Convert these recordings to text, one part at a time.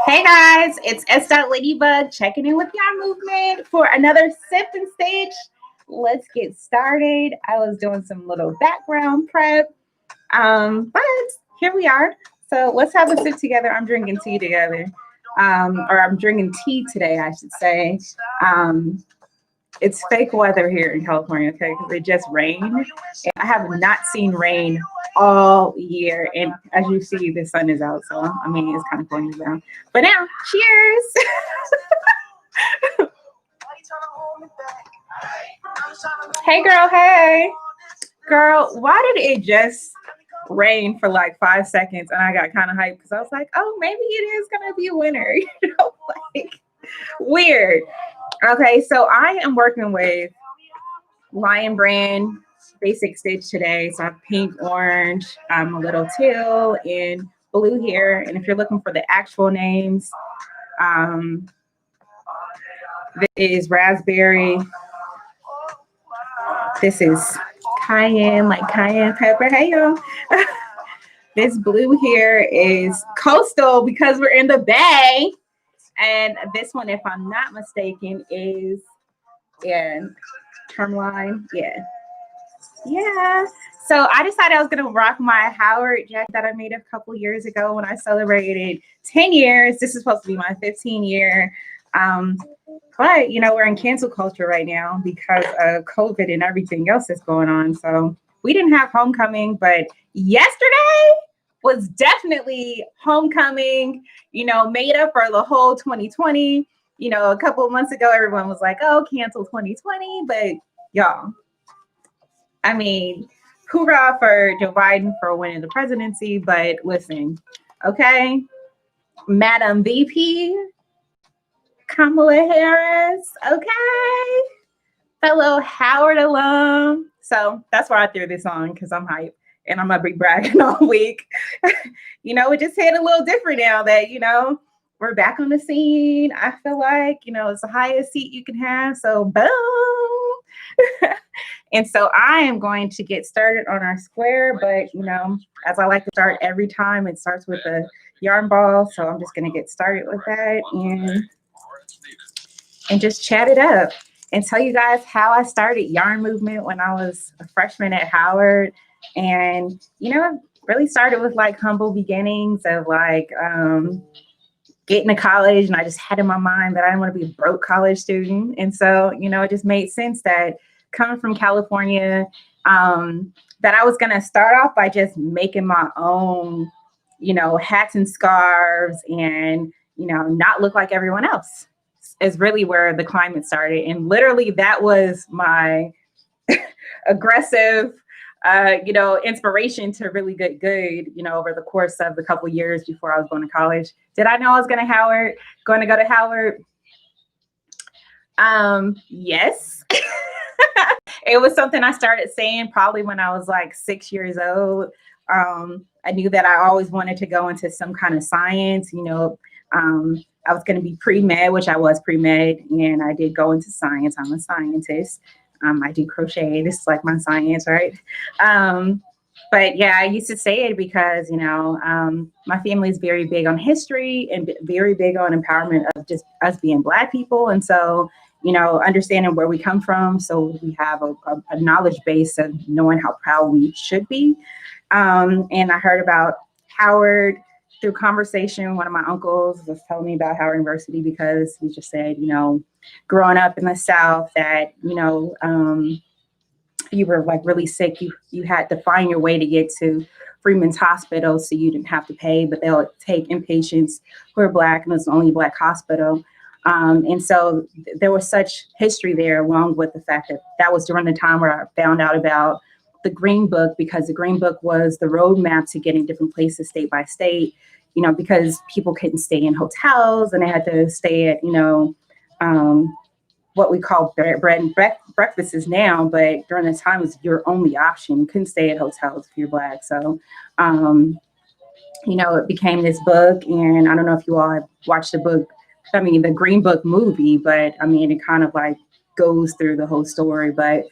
Hey guys, it's S.LadyBug checking in with Yarn Movement for another sip and stage. Let's get started. I was doing some little background prep, but here we are. So let's have a sip together. I'm drinking tea together, or I'm drinking tea today, I should say. It's fake weather here in California, okay, because it just rained. And I have not seen rain all year, and as you see, the sun is out, so I mean, it's kind of going down. But now, cheers! Hey, girl, hey! Girl, why did it just rain for like 5 seconds, and I got kind of hyped because I was like, oh, maybe it is going to be winter, you know, like, weird. Okay, so I am working with Lion Brand Basic Stitch today. So I have pink, orange, a little teal, and blue here. And if you're looking for the actual names, this is raspberry. This is cayenne, like cayenne pepper. Hey, y'all. This blue here is coastal because we're in the Bay. And this one, if I'm not mistaken, is Termline. Yeah. So I decided I was gonna rock my Howard jacket that I made a couple years ago when I celebrated 10 years. This is supposed to be my 15 year. But you know, we're in cancel culture right now because of COVID and everything else that's going on. So we didn't have homecoming, but yesterday was definitely homecoming, you know, made up for the whole 2020. You know, a couple of months ago, everyone was like, oh, cancel 2020. But y'all, I mean, hoorah for Joe Biden for winning the presidency. But listen, okay, Madam VP, Kamala Harris, okay, fellow Howard alum. So that's why I threw this on, because I'm hyped. And I'm going to be bragging all week. You know, it just hit a little different now that, you know, we're back on the scene. I feel like, you know, it's the highest seat you can have. So, boom. And so I am going to get started on our square. But, you know, as I like to start every time, it starts with a yarn ball. So I'm just going to get started with that and just chat it up and tell you guys how I started Yarn Movement when I was a freshman at Howard. And, you know, really started with like humble beginnings of like getting to college. And I just had in my mind that I didn't want to be a broke college student. And so, you know, it just made sense that coming from California, that I was going to start off by just making my own, you know, hats and scarves and, you know, not look like everyone else is really where the climate started. And literally that was my aggressive you know, inspiration to really get good, you know, over the course of the couple of years before I was going to college. Did I know I was going to go to Howard? Yes. It was something I started saying probably when I was like 6 years old. I knew that I always wanted to go into some kind of science, you know. I was going to be pre-med, which I was pre-med, and I did go into science. I'm a scientist. I do crochet. This is like my science, right? But yeah, I used to say it because, you know, my family is very big on history and very big on empowerment of just us being Black people. And so, you know, understanding where we come from. So we have a knowledge base of knowing how proud we should be. And I heard about Howard through conversation. One of my uncles was telling me about Howard University because he just said, you know, growing up in the South that, you know, you were like really sick, you had to find your way to get to Freeman's Hospital so you didn't have to pay, but they'll take inpatients who are Black, and it's the only Black hospital. And so there was such history there, along with the fact that that was during the time where I found out about the Green Book, because the Green Book was the roadmap to getting different places state by state, you know, because people couldn't stay in hotels and they had to stay at, you know, what we call bread and breakfasts now, but during the time it was your only option. You couldn't stay at hotels if you're Black. So, you know, it became this book, and I don't know if you all have watched the book, I mean, the Green Book movie, but I mean, it kind of like goes through the whole story. But,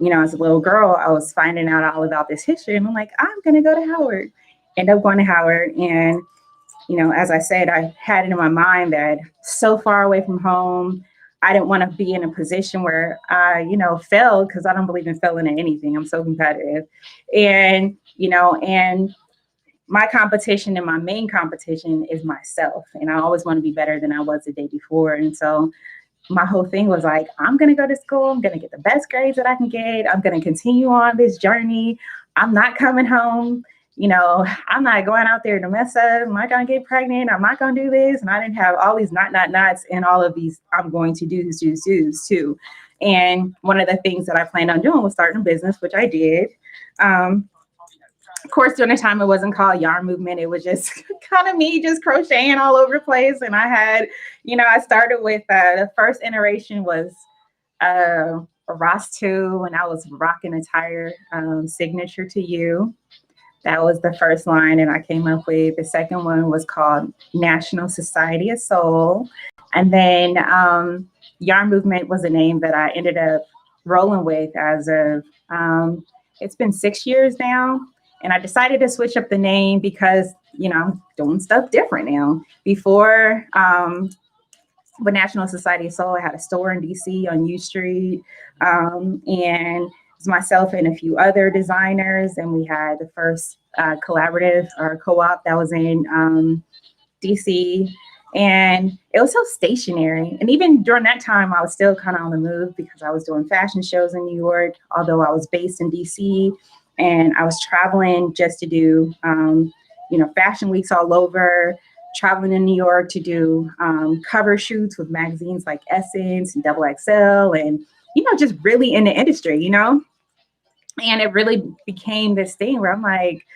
as a little girl, I was finding out all about this history, and I'm like, I'm going to go to Howard. End up going to Howard. And, as I said, I had it in my mind that so far away from home, I didn't want to be in a position where I, failed, because I don't believe in failing at anything. I'm so competitive. And my competition and my main competition is myself. And I always want to be better than I was the day before. And so my whole thing was like, I'm going to go to school. I'm going to get the best grades that I can get. I'm going to continue on this journey. I'm not coming home. I'm not going out there to mess up. I'm not going to get pregnant. I'm not going to do this. And I didn't have all these nots and all of these I'm going to do too. And one of the things that I planned on doing was starting a business, which I did. Of course, during the time, it wasn't called Yarn Movement. It was just kind of me just crocheting all over the place. And I had, I started with the first iteration was a Ross 2, and I was rocking attire, signature to you. That was the first line, and I came up with. The second one was called National Society of Soul. And then Yarn Movement was a name that I ended up rolling with as of, it's been 6 years now. And I decided to switch up the name because, I'm doing stuff different now. Before, with National Society of Soul, I had a store in DC on U Street. And it was myself and a few other designers. And we had the first collaborative or co-op that was in DC. And it was so stationary. And even during that time, I was still kind of on the move because I was doing fashion shows in New York, although I was based in DC. And I was traveling just to do, fashion weeks all over, traveling in New York to do cover shoots with magazines like Essence and Double XL, and, just really in the industry, And it really became this thing where I'm like,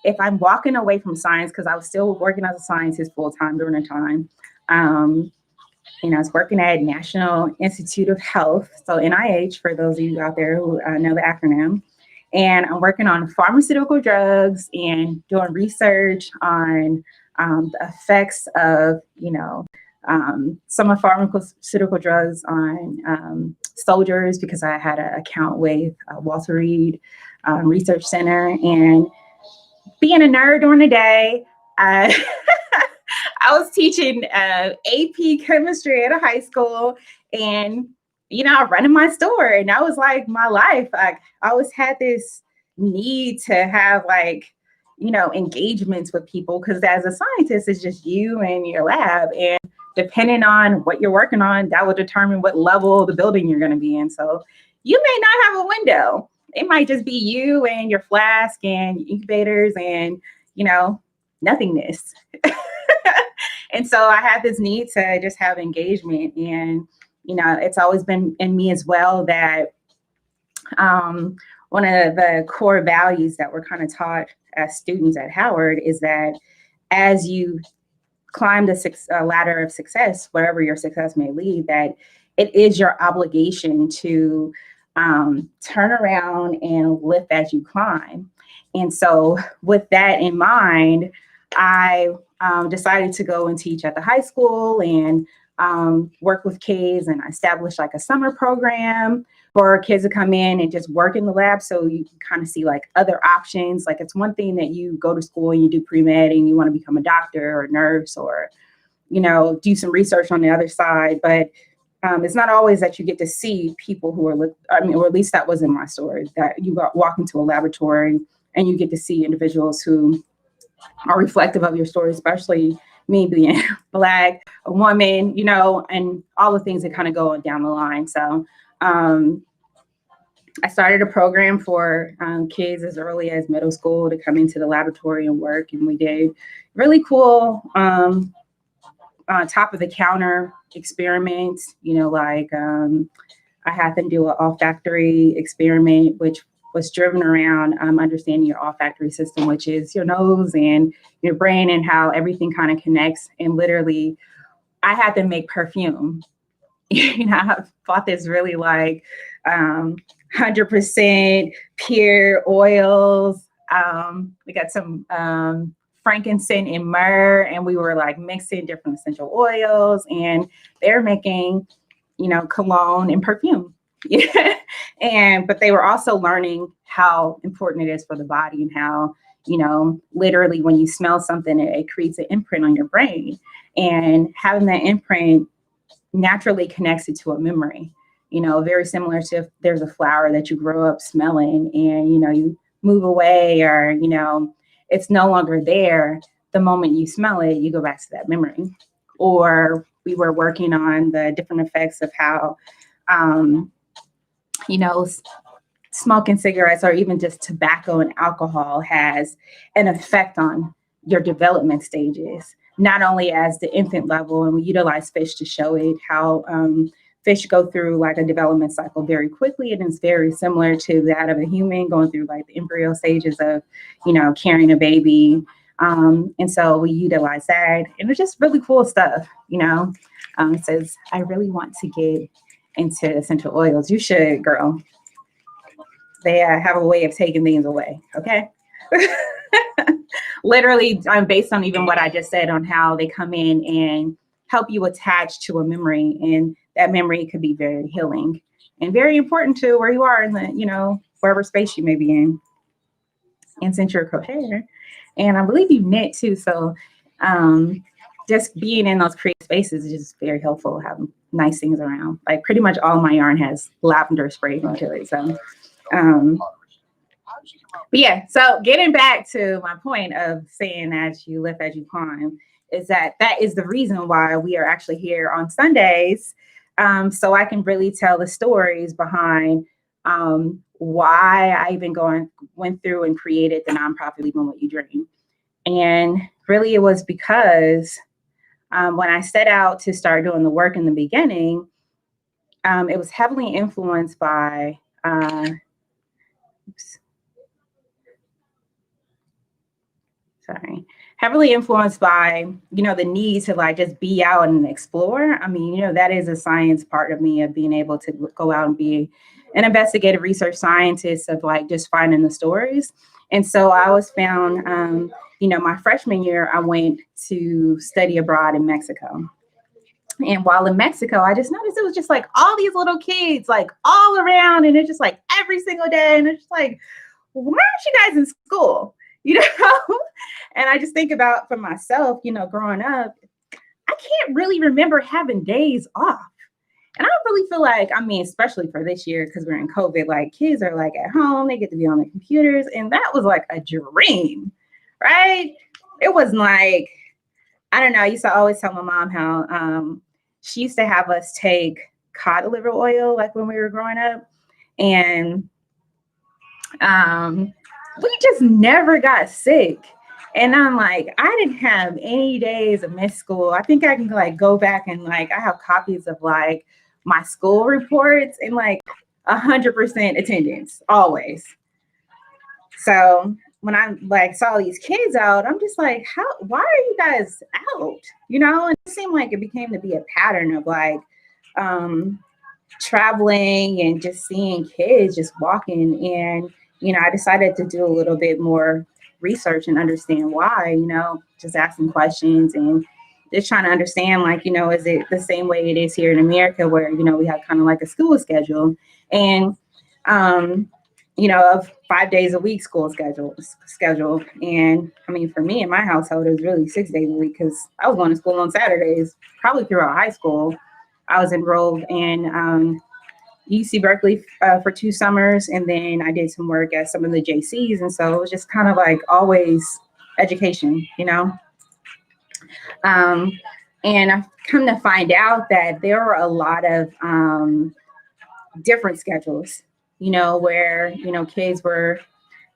if I'm walking away from science, because I was still working as a scientist full time during the time, I was working at National Institute of Health, so NIH, for those of you out there who know the acronym. And I'm working on pharmaceutical drugs and doing research on the effects of, some of pharmaceutical drugs on soldiers, because I had an account with Walter Reed Research Center. And being a nerd during the day, I was teaching AP chemistry at a high school, and running my store. And that was like my life. I always had this need to have engagements with people, because as a scientist, it's just you and your lab. And depending on what you're working on, that will determine what level of the building you're going to be in. So you may not have a window. It might just be you and your flask and incubators and, nothingness. And so I had this need to just have engagement. And it's always been in me as well that one of the core values that we're kind of taught as students at Howard is that as you climb the ladder of success, wherever your success may lead, that it is your obligation to turn around and lift as you climb. And so with that in mind, I decided to go and teach at the high school and work with kids, and I established like a summer program for kids to come in and just work in the lab, so you can kind of see like other options. Like, it's one thing that you go to school and you do pre-med and you want to become a doctor or a nurse or, do some research on the other side, but it's not always that you get to see people who are, or at least that wasn't my story, that you walk into a laboratory and you get to see individuals who are reflective of your story, especially me being Black, a woman, and all the things that kind of go down the line. So I started a program for kids as early as middle school to come into the laboratory and work. And we did really cool top of the counter experiments, I had them do an olfactory experiment, which was driven around understanding your olfactory system, which is your nose and your brain and how everything kind of connects. And literally, I had them make perfume. I bought this really 100% pure oils. We got some frankincense and myrrh, and we were mixing different essential oils, and they're making, cologne and perfume. But they were also learning how important it is for the body, and how, literally when you smell something, it creates an imprint on your brain, and having that imprint naturally connects it to a memory, very similar to if there's a flower that you grow up smelling and, you move away, or, it's no longer there. The moment you smell it, you go back to that memory. Or we were working on the different effects of how, you know, smoking cigarettes or even just tobacco and alcohol has an effect on your development stages, not only as the infant level. And we utilize fish to show it how fish go through like a development cycle very quickly. And it's very similar to that of a human going through like the embryo stages of, carrying a baby. And so we utilize that. And it's just really cool stuff, It says, I really want to get into essential oils. You should, girl. They have a way of taking things away. Okay. Literally, based on even what I just said on how they come in and help you attach to a memory. And that memory could be very healing and very important to where you are in the, wherever space you may be in. And since you're a crocheter, and I believe you knit too. So just being in those creative spaces is just very helpful, having nice things around. Like pretty much all my yarn has lavender sprayed into it. So but yeah, so getting back to my point of saying as you lift, as you climb, is that is the reason why we are actually here on Sundays. So I can really tell the stories behind why I even went through and created the nonprofit Even What You Dream. And really it was because when I set out to start doing the work in the beginning, it was heavily influenced by heavily influenced by, the need to like just be out and explore. I mean, that is a science part of me, of being able to go out and be an investigative research scientist, of like just finding the stories. And so I was found, my freshman year, I went to study abroad in Mexico. And while in Mexico, I just noticed it was just like all these little kids, like all around. And it's just like every single day. And it's just like, why aren't you guys in school? And I just think about for myself, growing up, I can't really remember having days off. And I don't really feel like, especially for this year, because we're in COVID, like kids are like at home, they get to be on their computers. And that was like a dream, right? It wasn't like, I don't know. I used to always tell my mom how she used to have us take cod liver oil, like when we were growing up. And we just never got sick. And I'm like, I didn't have any days of missed school. I think I can like go back and like, I have copies of like my school reports and like 100% attendance always. So when I like saw these kids out, I'm just like, why are you guys out? And it seemed like it became to be a pattern of like traveling and just seeing kids just walking. And I decided to do a little bit more research and understand why, just asking questions and just trying to understand, like, is it the same way it is here in America where, we have kind of like a school schedule and, of 5 days a week school schedule. And for me in my household, it was really 6 days a week because I was going to school on Saturdays, probably throughout high school. I was enrolled in UC Berkeley for 2 summers, and then I did some work at some of the JCs, and so it was just kind of like always education, and I've come to find out that there were a lot of different schedules, where kids were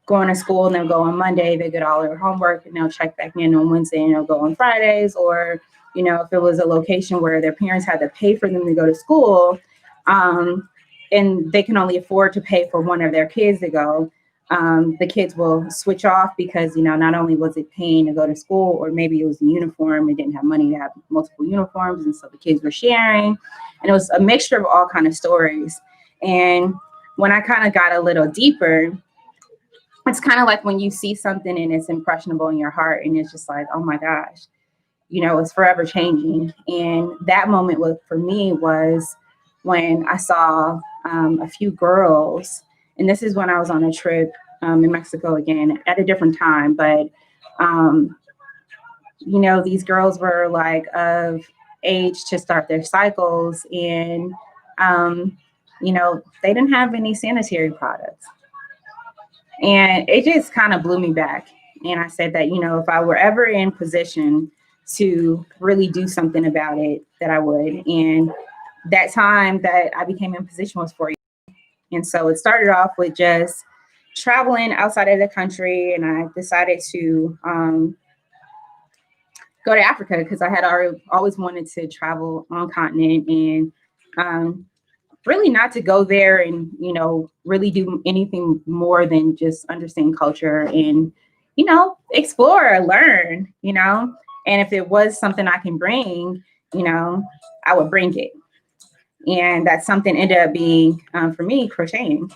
going to school and they'll go on Monday, they get all their homework, and they'll check back in on Wednesday, and they'll go on Fridays, or if it was a location where their parents had to pay for them to go to school, and they can only afford to pay for one of their kids to go, the kids will switch off because, not only was it paying to go to school, or maybe it was a uniform, they didn't have money to have multiple uniforms. And so the kids were sharing, and it was a mixture of all kind of stories. And when I kind of got a little deeper, it's kind of like when you see something and it's impressionable in your heart and it's just like, oh my gosh, it's forever changing. And that moment for me was when I saw a few girls, and this is when I was on a trip in Mexico again at a different time, but these girls were like of age to start their cycles, and they didn't have any sanitary products. And it just kind of blew me back. And I said that, if I were ever in position to really do something about it, that I would. And that time that I became in position was 4 years. And so it started off with just traveling outside of the country. And I decided to go to Africa because I had always wanted to travel on continent, and really not to go there and, really do anything more than just understand culture and, explore, learn, and if it was something I can bring, I would bring it. And that something ended up being, for me, crocheting.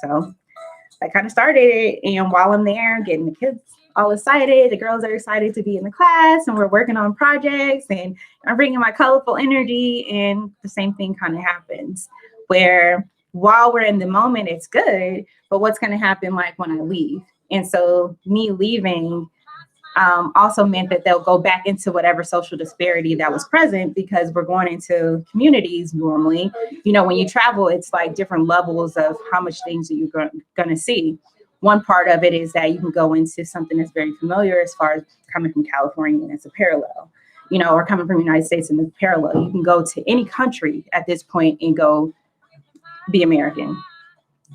So I kind of started it. And while I'm there, getting the kids all excited, the girls are excited to be in the class, and we're working on projects, and I'm bringing my colorful energy. And the same thing kind of happens where while we're in the moment, it's good, but what's going to happen like when I leave? And so me leaving also meant that they'll go back into whatever social disparity that was present, because we're going into communities normally. When you travel, it's like different levels of how much things that you're going to see. One part of it is that you can go into something that's very familiar, as far as coming from California, and it's a parallel, or coming from the United States and it's parallel. You can go to any country at this point and go be American.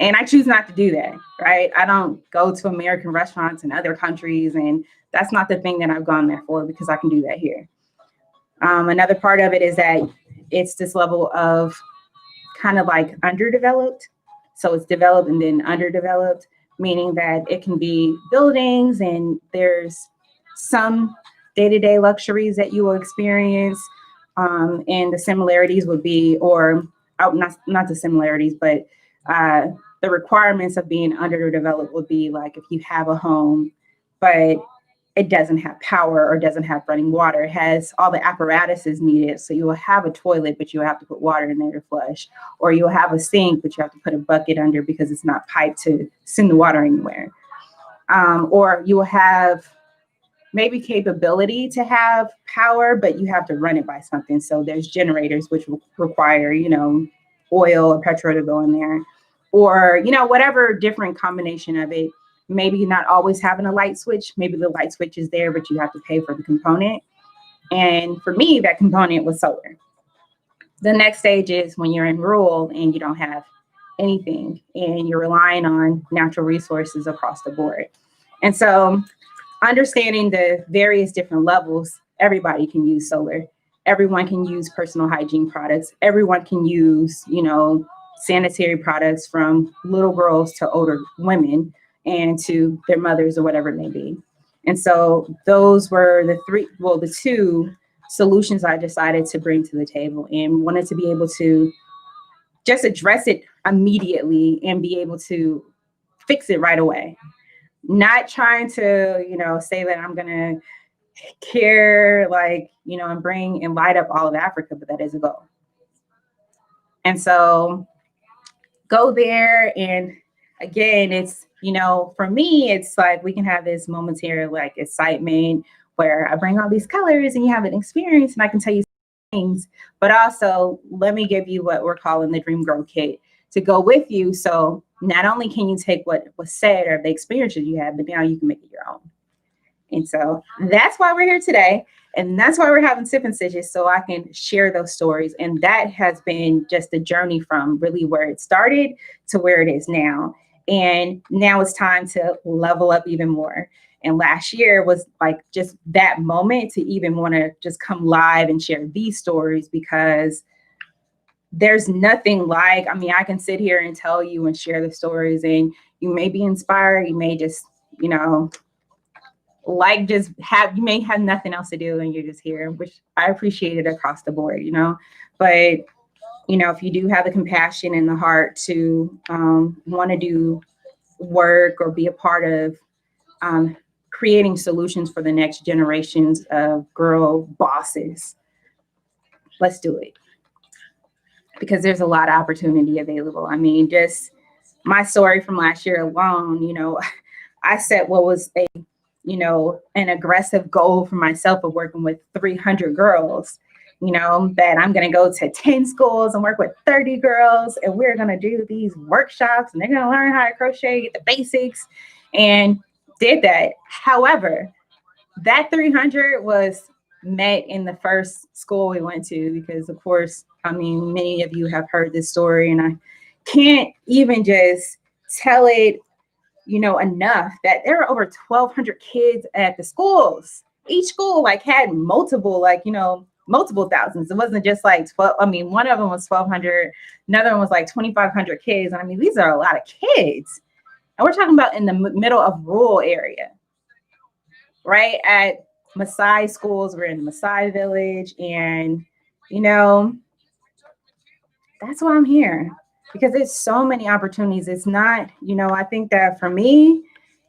And I choose not to do that, right? I don't go to American restaurants in other countries, and that's not the thing that I've gone there for, because I can do that here. Another part of it is that it's this level of kind of like underdeveloped. So it's developed and then underdeveloped, meaning that it can be buildings and there's some day-to-day luxuries that you will experience. And the similarities would be, or not the similarities, but the requirements of being underdeveloped would be like if you have a home, but it doesn't have power or doesn't have running water. It has all the apparatuses needed. So you will have a toilet, but you'll have to put water in there to flush. Or you'll have a sink, but you have to put a bucket under because it's not piped to send the water anywhere. Or you will have maybe capability to have power, but you have to run it by something. So there's generators, which will require, oil or petrol to go in there. Or, whatever different combination of it. Maybe not always having a light switch. Maybe the light switch is there, but you have to pay for the component. And for me, that component was solar. The next stage is when you're in rural and you don't have anything and you're relying on natural resources across the board. And so understanding the various different levels, everybody can use solar. Everyone can use personal hygiene products. Everyone can use, sanitary products, from little girls to older women and to their mothers or whatever it may be. And so those were the two solutions I decided to bring to the table, and wanted to be able to just address it immediately and be able to fix it right away. Not trying to, say that I'm going to care, and bring and light up all of Africa, but that is a goal. And so go there. And again, it's, for me, it's like we can have this momentary excitement where I bring all these colors and you have an experience and I can tell you things, but also let me give you what we're calling the Dream Girl Kit to go with you. So not only can you take what was said or the experiences you had, but now you can make it your own. And so that's why we're here today. And that's why we're having Sip and Stitches, so I can share those stories. And that has been just a journey from really where it started to where it is now. And now it's time to level up even more. And last year was just that moment to even want to just come live and share these stories, because there's nothing I can sit here and tell you and share the stories, and you may be inspired. You may just, you may have nothing else to do and you're just here, which I appreciate it across the board, but, if you do have the compassion and the heart to want to do work or be a part of creating solutions for the next generations of girl bosses, let's do it. because there's a lot of opportunity available. I mean, just my story from last year alone, I set what was an aggressive goal for myself of working with 300 girls, that I'm going to go to 10 schools and work with 30 girls. And we're going to do these workshops and they're going to learn how to crochet, get the basics, and did that. However, that 300 was met in the first school we went to because, of course, I mean, many of you have heard this story and I can't even just tell it enough that there were over 1,200 kids at the schools. Each school had multiple multiple thousands. It wasn't just 12. I mean, one of them was 1,200. Another one was 2,500 kids. And I mean, these are a lot of kids. And we're talking about in the middle of rural area, right? At Maasai schools, we're in the Maasai village. And, that's why I'm here. Because there's so many opportunities. It's not, I think that for me,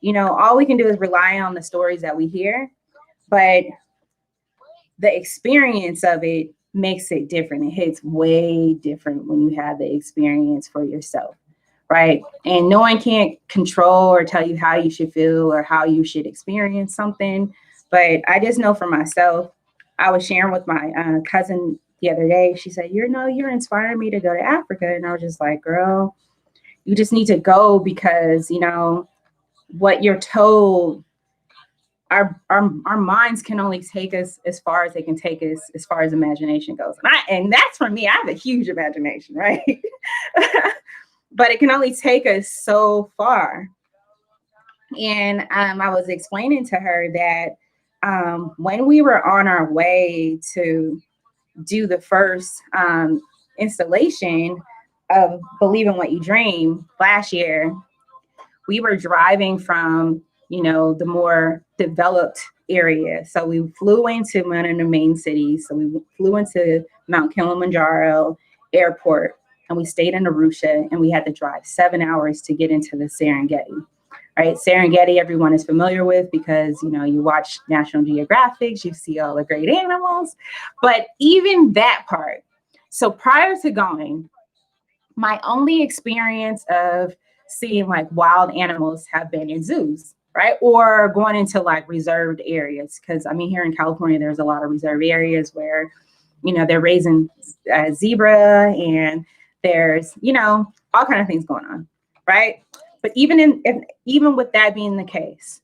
all we can do is rely on the stories that we hear, but the experience of it makes it different. It hits way different when you have the experience for yourself, right? And no one can't control or tell you how you should feel or how you should experience something. But I just know for myself, I was sharing with my cousin the other day. She said, you're inspiring me to go to Africa. And I was just like, girl, you just need to go because, what you're told, our minds can only take us as far as they can take us as far as imagination goes. And that's for me. I have a huge imagination, right? But it can only take us so far. And I was explaining to her that when we were on our way to do the first installation of Believe in What You Dream last year, we were driving from, the more developed area. So we flew into one of the main cities. So we flew into Mount Kilimanjaro Airport and we stayed in Arusha and we had to drive 7 hours to get into the Serengeti. Right, Serengeti, everyone is familiar with because, you watch National Geographic, you see all the great animals. But even that part, so prior to going, my only experience of seeing wild animals have been in zoos, right? Or going into reserved areas. Because I mean, here in California, there's a lot of reserved areas where, they're raising zebra and there's, all kind of things going on, right? But even with that being the case,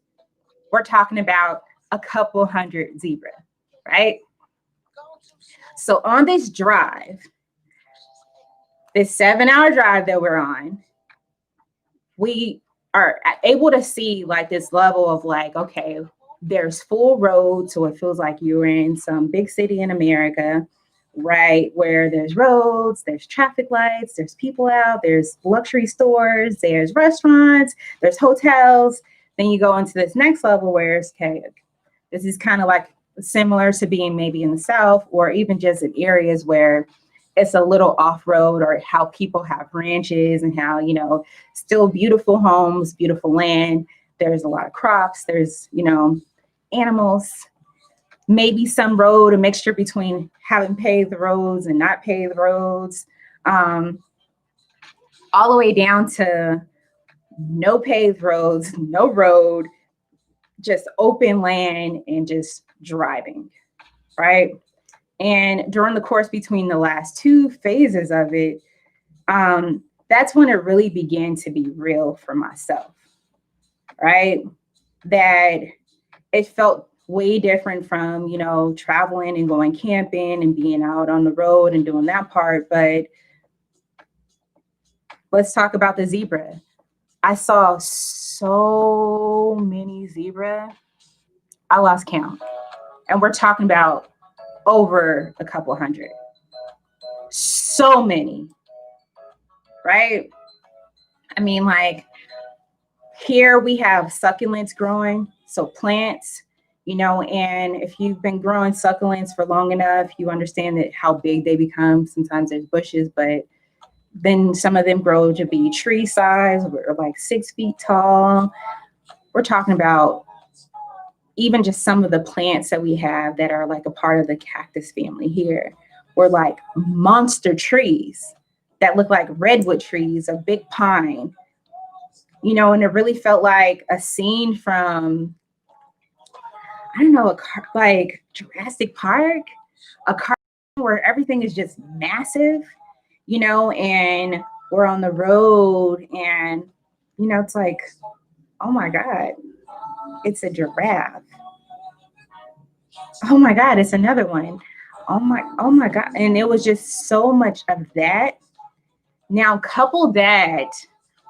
we're talking about a couple hundred zebra, right? So on this drive, this 7-hour drive that we're on, we are able to see this level of okay, there's full road. So it feels like you're in some big city in America, right? Where there's roads, there's traffic lights, there's people out, there's luxury stores, there's restaurants, there's hotels. Then you go into this next level where it's okay, this is kind of similar to being maybe in the South or even just in areas where it's a little off-road or how people have ranches and how, still beautiful homes, beautiful land. There's a lot of crops, there's, animals, maybe some road, a mixture between having paved roads and not paved roads, all the way down to no paved roads, no road, just open land and just driving, right? And during the course between the last two phases of it, that's when it really began to be real for myself, right? That it felt way different from, traveling and going camping and being out on the road and doing that part. But let's talk about the zebra. I saw so many zebra, I lost count. And we're talking about over a couple hundred. So many, right? I mean, here we have succulents growing, so plants, and if you've been growing succulents for long enough, you understand that how big they become. Sometimes there's bushes, but then some of them grow to be tree size or 6 feet tall. We're talking about even just some of the plants that we have that are a part of the cactus family here were monster trees. that looked like redwood trees, a big pine, you know, and it really felt like a scene from, I don't know, like Jurassic Park, a car where everything is just massive, you know, and we're on the road and, you know, it's like, oh my God, it's a giraffe. Oh my God, it's another one. Oh my God. And it was just so much of that. Now, couple that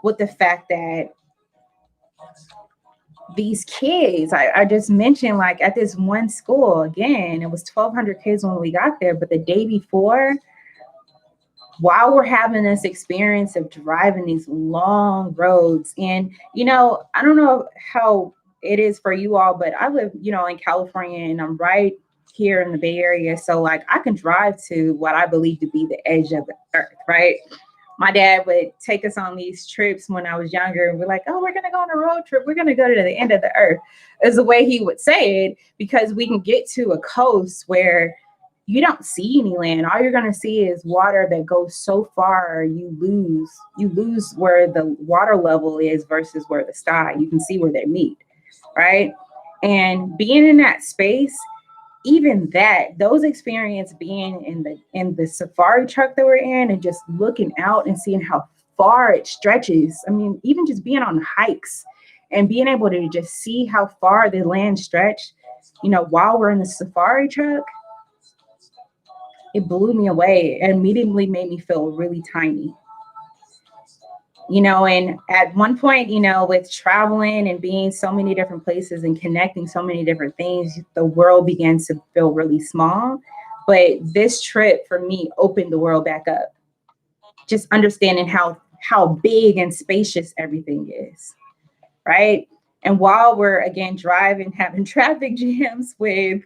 with the fact that these kids, I just mentioned, like at this one school, again, it was 1,200 kids when we got there, but the day before, while we're having this experience of driving these long roads, and, you know, I don't know how it is for you all, but I live, you know, in California and I'm right here in the Bay Area. So, like, I can drive to what I believe to be the edge of the earth, right? My dad would take us on these trips when I was younger, and we're like, oh, we're going to go on a road trip. We're going to go to the end of the earth, is the way he would say it, because we can get to a coast where you don't see any land. All you're going to see is water that goes so far, you lose where the water level is versus where the sky. You can see where they meet, right? And being in that space, even that, those experience being in the safari truck that we're in and just looking out and seeing how far it stretches. I mean, even just being on hikes and being able to just see how far the land stretched, you know, while we're in the safari truck, it blew me away and immediately made me feel really tiny. You know, and at one point, you know, with traveling and being so many different places and connecting so many different things, the world began to feel really small. But this trip for me opened the world back up. Just understanding how big and spacious everything is, right? And while we're again driving, having traffic jams with,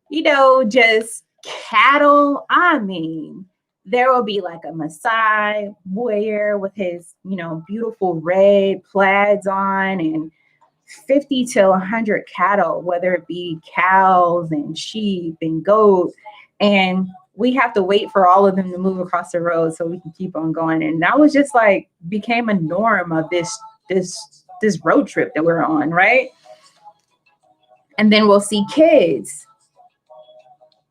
you know, just cattle, I mean, there will be like a Maasai warrior with his, you know, beautiful red plaids on, and 50 to 100 cattle, whether it be cows and sheep and goat. And we have to wait for all of them to move across the road so we can keep on going. And that was just like became a norm of this road trip that we're on, right? And then we'll see kids.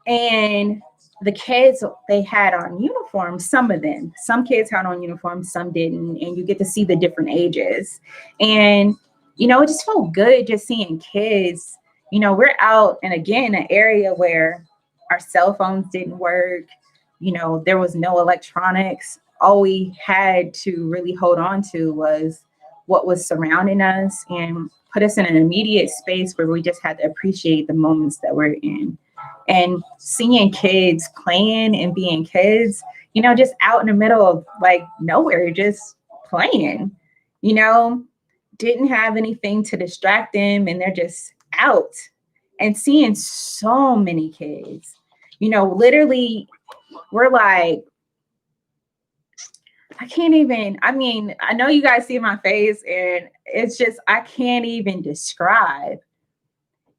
And the kids, they had on uniforms, some of them. Some kids had on uniforms, some didn't. And you get to see the different ages. And, you know, it just felt good just seeing kids. You know, we're out, and again, an area where our cell phones didn't work. You know, there was no electronics. All we had to really hold on to was what was surrounding us and put us in an immediate space where we just had to appreciate the moments that we're in. And seeing kids playing and being kids, you know, just out in the middle of like nowhere, just playing, you know, didn't have anything to distract them, and they're just out. And seeing so many kids, you know, literally, we're like, I can't even, I mean, I know you guys see my face, and it's just, I can't even describe.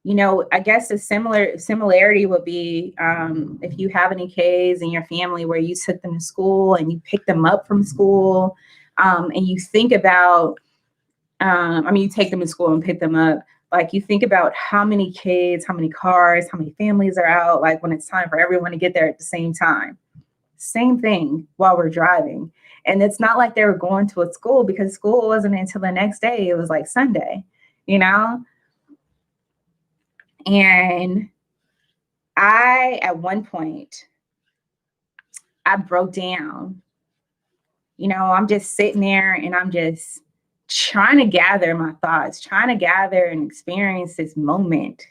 You know, I guess a similarity would be if you have any kids in your family where you took them to school and you pick them up from school, and you think about, I mean, you take them to school and pick them up. Like, you think about how many kids, how many cars, how many families are out, like when it's time for everyone to get there at the same time. Same thing while we're driving. And it's not like they were going to a school, because school wasn't until the next day. It was like Sunday, you know? And at one point, I broke down. You know, I'm just sitting there and I'm just trying to gather my thoughts, trying to gather and experience this moment,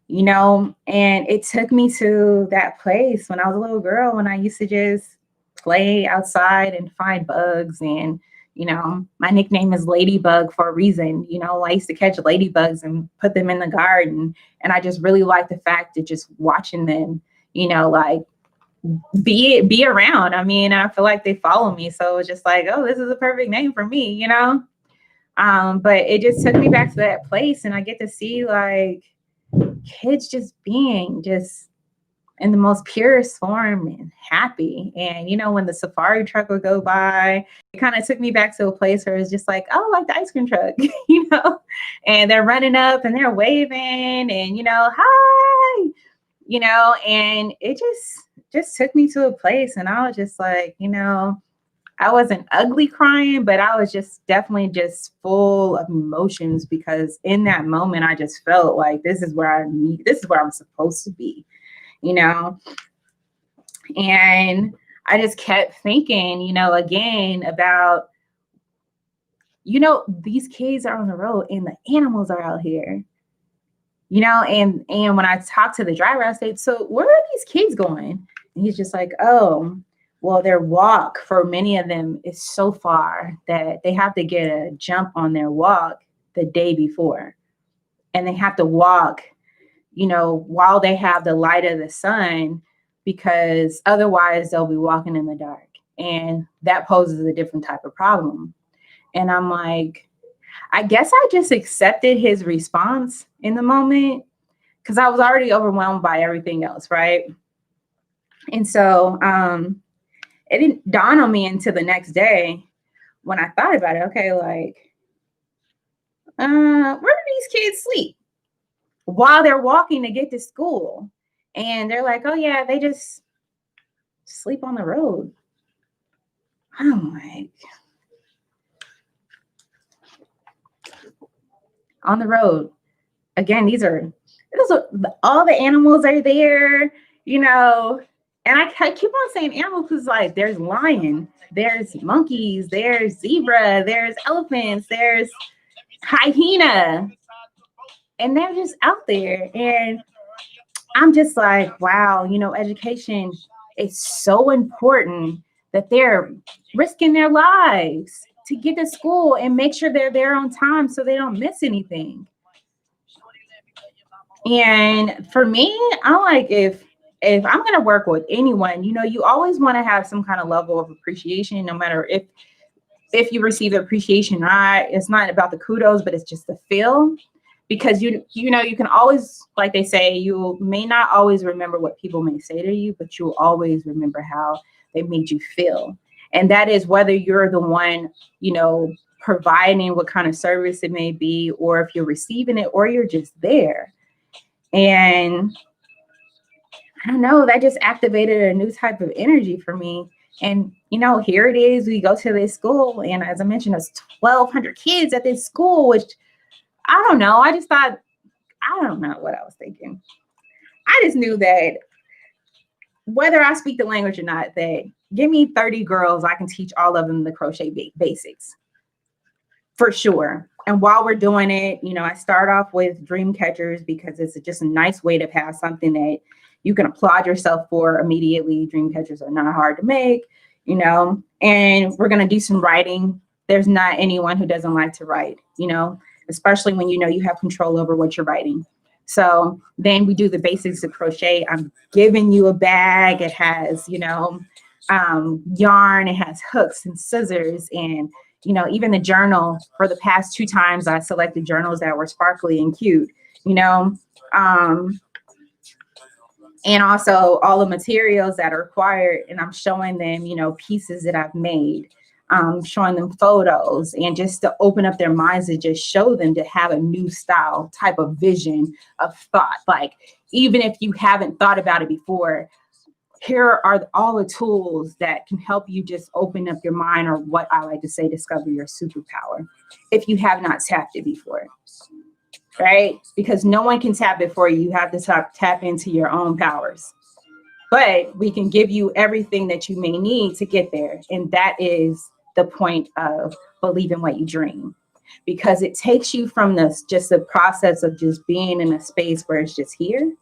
you know, and it took me to that place when I was a little girl, when I used to just play outside and find bugs. And, you know, my nickname is Ladybug for a reason. You know, I used to catch ladybugs and put them in the garden. And I just really like the fact of just watching them, you know, like be around. I mean, I feel like they follow me. So it's just like, oh, this is a perfect name for me, you know? But it just took me back to that place, and I get to see like kids just being just in the most purest form and happy. And, when the safari truck would go by, it kind of took me back to a place where it's just like, oh, like the ice cream truck, and they're running up and they're waving and, hi, and it just took me to a place. And I was just like, I wasn't ugly crying, but I was just definitely just full of emotions, because in that moment, I just felt like this is where I'm supposed to be, and I just kept thinking, again about, these kids are on the road and the animals are out here, and when I talked to the driver, I said, so where are these kids going? And he's just like, oh, well, their walk for many of them is so far that they have to get a jump on their walk the day before. And they have to walk, while they have the light of the sun, because otherwise they'll be walking in the dark. And that poses a different type of problem. And I'm like, I guess I just accepted his response in the moment, because I was already overwhelmed by everything else, right? And so, it didn't dawn on me until the next day when I thought about it. Okay, like, where do these kids sleep while they're walking to get to school? And they're like, oh yeah, they just sleep on the road. I'm like, on the road. Again, all the animals are there, and I keep on saying animals because, like, there's lion, there's monkeys, there's zebra, there's elephants, there's hyena, and they're just out there. And I'm just like, wow, education is so important that they're risking their lives to get to school and make sure they're there on time so they don't miss anything. And for me, I like, if I'm going to work with anyone, you always want to have some kind of level of appreciation, no matter if you receive appreciation or not. It's not about the kudos, but it's just the feel, because you can always, like they say, you may not always remember what people may say to you, but you'll always remember how they made you feel. And that is whether you're the one, providing what kind of service it may be, or if you're receiving it, or you're just there. And I don't know, that just activated a new type of energy for me. And, here it is, we go to this school, and as I mentioned, there's 1,200 kids at this school, which I don't know. I just thought, I don't know what I was thinking. I just knew that whether I speak the language or not, that give me 30 girls, I can teach all of them the crochet basics for sure. And while we're doing it, I start off with dream catchers, because it's just a nice way to have something that you can applaud yourself for immediately. Dream catchers are not hard to make, and we're going to do some writing. There's not anyone who doesn't like to write, especially when you have control over what you're writing. So then we do the basics of crochet. I'm giving you a bag. It has, yarn. It has hooks and scissors, and even the journal. For the past 2 times, I selected journals that were sparkly and cute, and also all the materials that are required. And I'm showing them, pieces that I've made, showing them photos, and just to open up their minds, to just show them, to have a new style type of vision of thought. Like, even if you haven't thought about it before, here are all the tools that can help you just open up your mind, or what I like to say, discover your superpower, if you have not tapped it before, right? Because no one can tap it for you. You have to tap into your own powers. But we can give you everything that you may need to get there. And that is the point of believing what you dream, because it takes you from just the process of just being in a space where it's just here,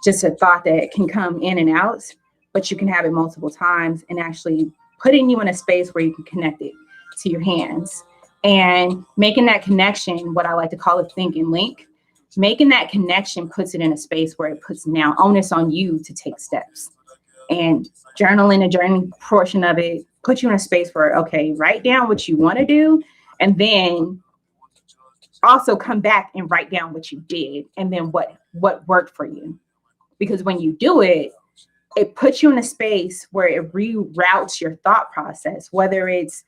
just a thought that can come in and out, but you can have it multiple times, and actually putting you in a space where you can connect it to your hands, and making that connection, what I like to call a think and link. Making that connection puts it in a space where it puts now onus on you to take steps. And journaling, the journey portion of it, puts you in a space where, okay, write down what you want to do, and then also come back and write down what you did, and then what worked for you. because when you do it, it puts you in a space where it reroutes your thought process, whether it's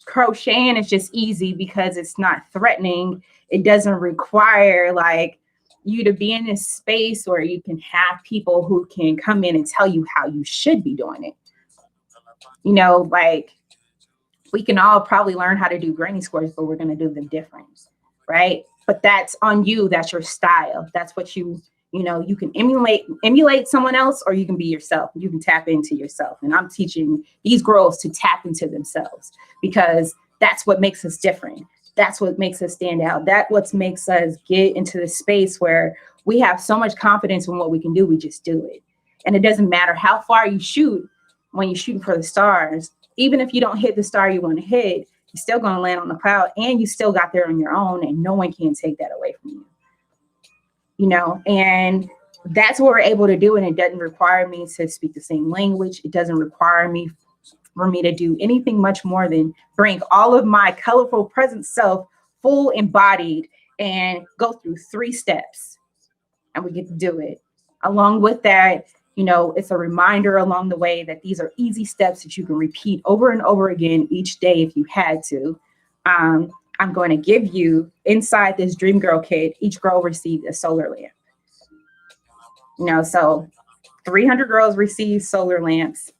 crocheting is just easy because it's not threatening. It doesn't require like you to be in this space where you can have people who can come in and tell you how you should be doing it. You know, like we can all probably learn how to do granny squares, but we're going to do them different, right? But that's on you. That's your style. That's what you know, you can emulate someone else, or you can be yourself. You can tap into yourself. And I'm teaching these girls to tap into themselves, because that's what makes us different. That's what makes us stand out. That's what makes us get into the space where we have so much confidence in what we can do. We just do it. And it doesn't matter how far you shoot when you're shooting for the stars. Even if you don't hit the star you want to hit, you're still going to land on the cloud, and you still got there on your own, and no one can take that away from you. You know, and that's what we're able to do. And it doesn't require me to speak the same language. It doesn't require me for me to do anything much more than bring all of my colorful present self full embodied and go through 3 steps, and we get to do it. Along with that, you know, it's a reminder along the way that these are easy steps that you can repeat over and over again each day if you had to. I'm going to give you inside this Dream Girl kit, each girl received a solar lamp. You know, so 300 girls received solar lamps.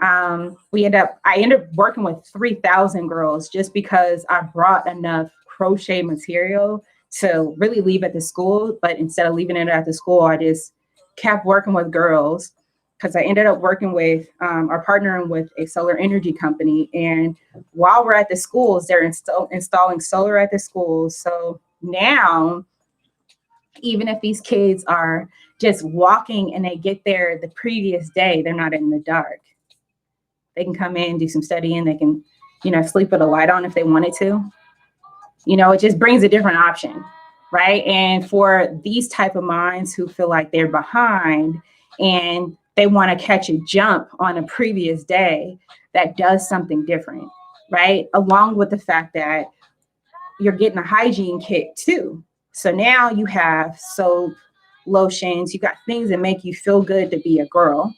I ended up working with 3,000 girls just because I brought enough crochet material to really leave at the school. But instead of leaving it at the school, I just kept working with girls, because I ended up working with or partnering with a solar energy company. And while we're at the schools, they're installing solar at the schools. So now, even if these kids are just walking and they get there the previous day, they're not in the dark. They can come in, do some studying. They can, you know, sleep with a light on if they wanted to. You know, it just brings a different option, right? And for these type of minds who feel like they're behind and they want to catch a jump on a previous day, that does something different, right? Along with the fact that you're getting a hygiene kit too. So now you have soap, lotions, you got things that make you feel good to be a girl.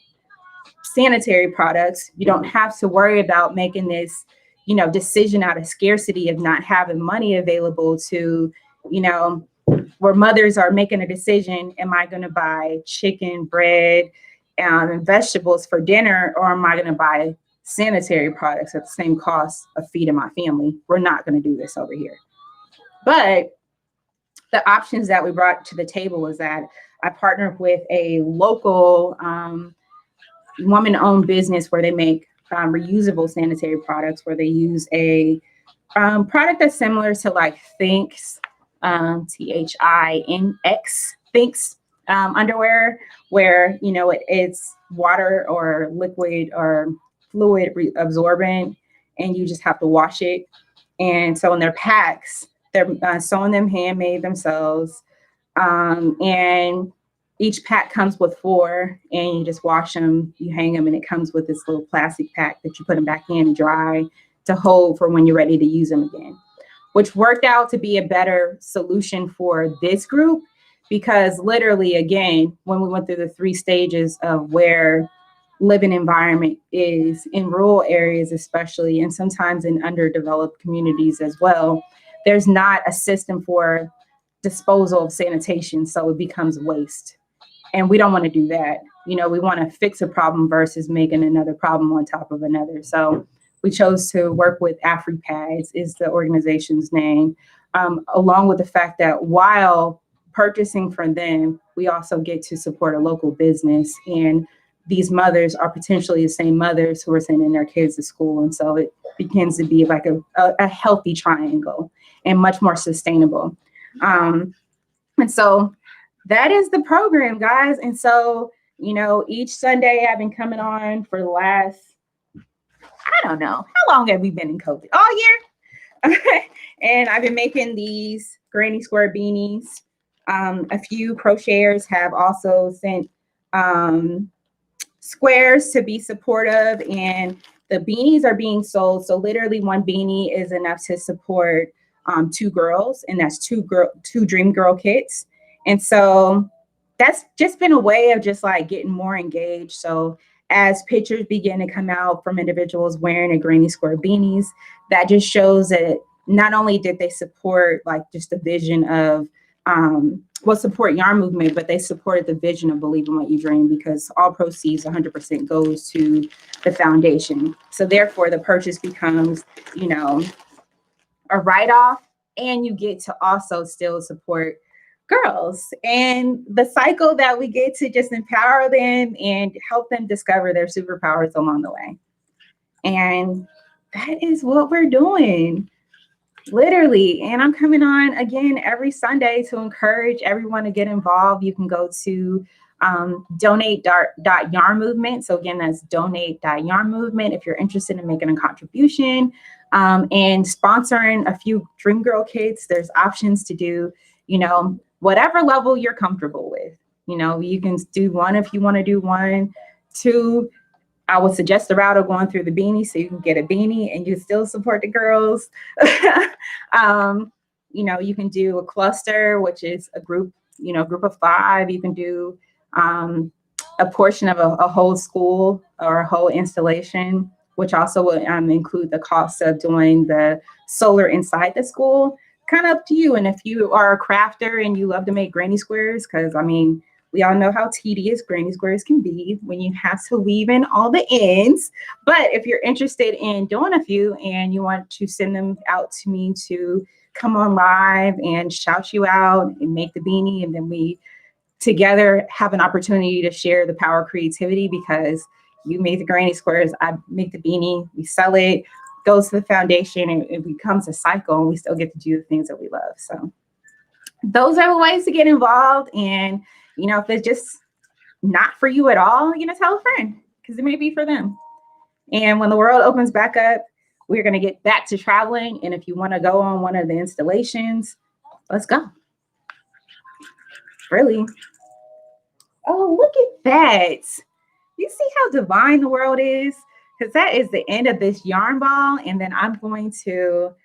Sanitary products, you don't have to worry about making this, you know, decision out of scarcity of not having money available to, you know, where mothers are making a decision, am I going to buy chicken, bread, and vegetables for dinner, or am I going to buy sanitary products at the same cost of feeding my family? We're not going to do this over here. But the options that we brought to the table was that I partnered with a local woman-owned business where they make reusable sanitary products, where they use a product that's similar to like Thinx, T-H-I-N-X, Thinx underwear, where, you know, it's water or liquid or fluid absorbent, and you just have to wash it. And so in their packs, they're sewing them handmade themselves. And each pack comes with 4, and you just wash them, you hang them, and it comes with this little plastic pack that you put them back in and dry to hold for when you're ready to use them again, which worked out to be a better solution for this group, because literally, again, when we went through the 3 stages of where living environment is in rural areas, especially, and sometimes in underdeveloped communities as well, there's not a system for disposal of sanitation. So it becomes waste. And we don't want to do that. You know, we want to fix a problem versus making another problem on top of another. So we chose to work with AfriPads, is the organization's name, along with the fact that while purchasing from them, we also get to support a local business. And these mothers are potentially the same mothers who are sending their kids to school. And so it begins to be like a healthy triangle and much more sustainable. And so that is the program, guys. And so, you know, each Sunday I've been coming on for the last, I don't know, how long have we been in COVID? All year. And I've been making these granny square beanies. A few crocheters have also sent squares to be supportive, and the beanies are being sold. So literally one beanie is enough to support 2 girls, and that's 2 Dream Girl kits. And so that's just been a way of just like getting more engaged. So as pictures begin to come out from individuals wearing a Granny Square beanies, that just shows that not only did they support like just the vision of support yarn movement, but they supported the vision of Believe in What You Dream, because all proceeds 100% goes to the foundation. So therefore the purchase becomes, you know, a write-off, and you get to also still support girls and the cycle that we get to just empower them and help them discover their superpowers along the way. And that is what we're doing, literally. And I'm coming on again every Sunday to encourage everyone to get involved. You can go to donate.yarn movement. So again, that's donate.yarn movement if you're interested in making a contribution and sponsoring a few Dream Girl kits. There's options to do, you know, whatever level you're comfortable with. You know, you can do one if you want to do one. Two, I would suggest the route of going through the beanie, so you can get a beanie and you still support the girls. You know, you can do a cluster, which is a group, you know, group of 5. You can do a portion of a whole school or a whole installation, which also will include the cost of doing the solar inside the school. Kind of up to you. And if you are a crafter and you love to make granny squares, because I mean, we all know how tedious granny squares can be when you have to weave in all the ends. But if you're interested in doing a few and you want to send them out to me to come on live and shout you out and make the beanie, and then we together have an opportunity to share the power of creativity, because you make the granny squares, I make the beanie, we sell it, goes to the foundation, and it becomes a cycle, and we still get to do the things that we love. So those are the ways to get involved. And you know, if it's just not for you at all, you know, tell a friend, because it may be for them. And when the world opens back up, we're going to get back to traveling. And if you want to go on one of the installations, let's go. Really. Oh, look at that. You see how divine the world is? Because that is the end of this yarn ball. And then I'm going to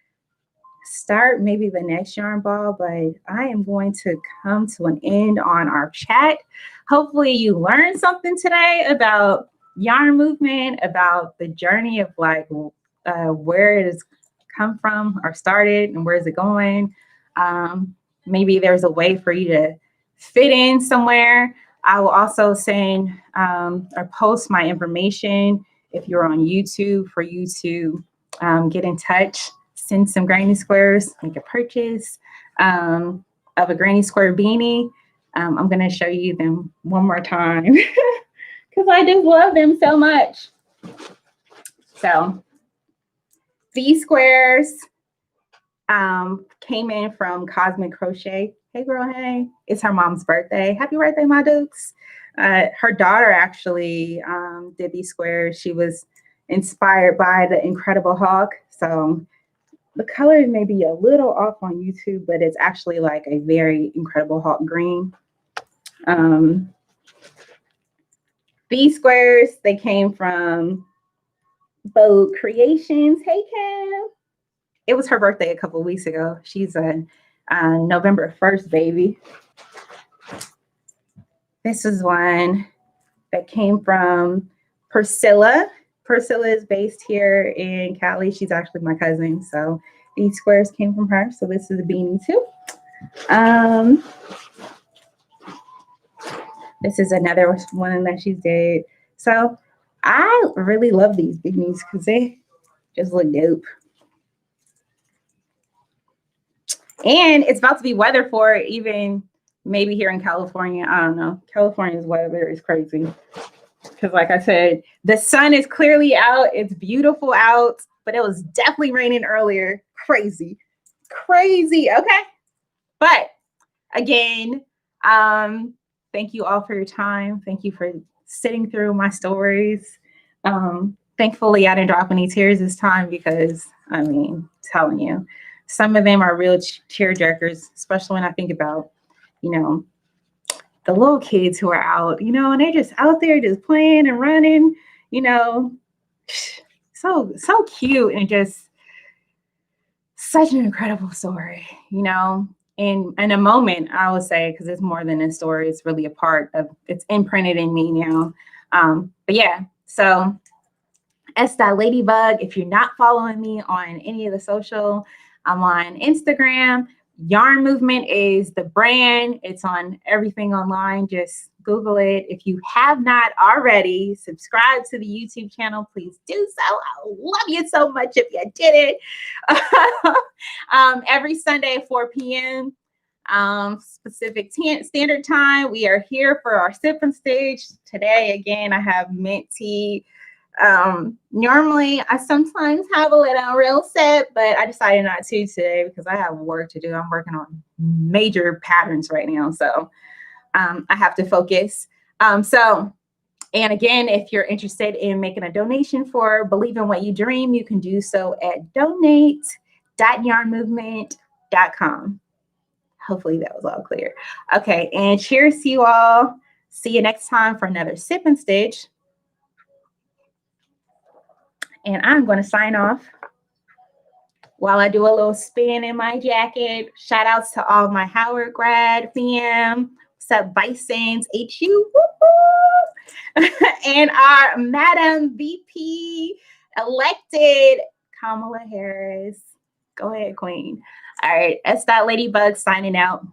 start maybe the next yarn ball, but I am going to come to an end on our chat. Hopefully you learned something today about yarn movement, about the journey of like where it has come from or started and where is it going. Maybe there's a way for you to fit in somewhere. I will also send or post my information if you're on YouTube for you to get in touch. Send some granny squares, make a purchase of a granny square beanie. I'm going to show you them one more time because I just love them so much. So these squares came in from Cosmic Crochet. Hey girl, hey. It's her mom's birthday. Happy birthday, my dukes. Her daughter actually did these squares. She was inspired by the Incredible Hulk. So the color may be a little off on YouTube, but it's actually like a very Incredible Hulk green. These squares, they came from Vogue Creations. Hey, Kim. It was her birthday a couple of weeks ago. She's a November 1st baby. This is one that came from Priscilla. Priscilla is based here in Cali. She's actually my cousin. So these squares came from her. So this is a beanie too. This is another one that she did. So I really love these beanies because they just look dope. And it's about to be weather for it, even maybe here in California. I don't know. California's weather is crazy. Because like I said, the sun is clearly out. It's beautiful out, but it was definitely raining earlier. Crazy. Crazy. Okay. But again, thank you all for your time. Thank you for sitting through my stories. Thankfully, I didn't drop any tears this time because, I mean, telling you, some of them are real tearjerkers, especially when I think about, you know, the little kids who are out, you know, and they're just out there just playing and running, you know, so cute and just such an incredible story, you know. in a moment, I would say, because it's more than a story. It's really a part of, it's imprinted in me now. But yeah, so S.Ladybug. If you're not following me on any of the social, I'm on Instagram. Yarn Movement is the brand. It's on everything online. Just Google it. If you have not already, subscribe to the YouTube channel. Please do so. I love you so much if you did it. Every Sunday at 4 p.m. Specific standard time. We are here for our sip and stage. Today, again, I have mint tea. Normally I sometimes have a little real sip, but I decided not to today because I have work to do. I'm working on major patterns right now. So I have to focus. And again, if you're interested in making a donation for Believe in What You Dream, you can do so at donate.yarnmovement.com. Hopefully that was all clear. Okay, and cheers to you all. See you next time for another sip and stitch. And I'm going to sign off while I do a little spin in my jacket. Shout outs to all my Howard grad fam. What's up, Bisons, HU? And our Madam VP elected, Kamala Harris. Go ahead, Queen. All right, S.Ladybug signing out.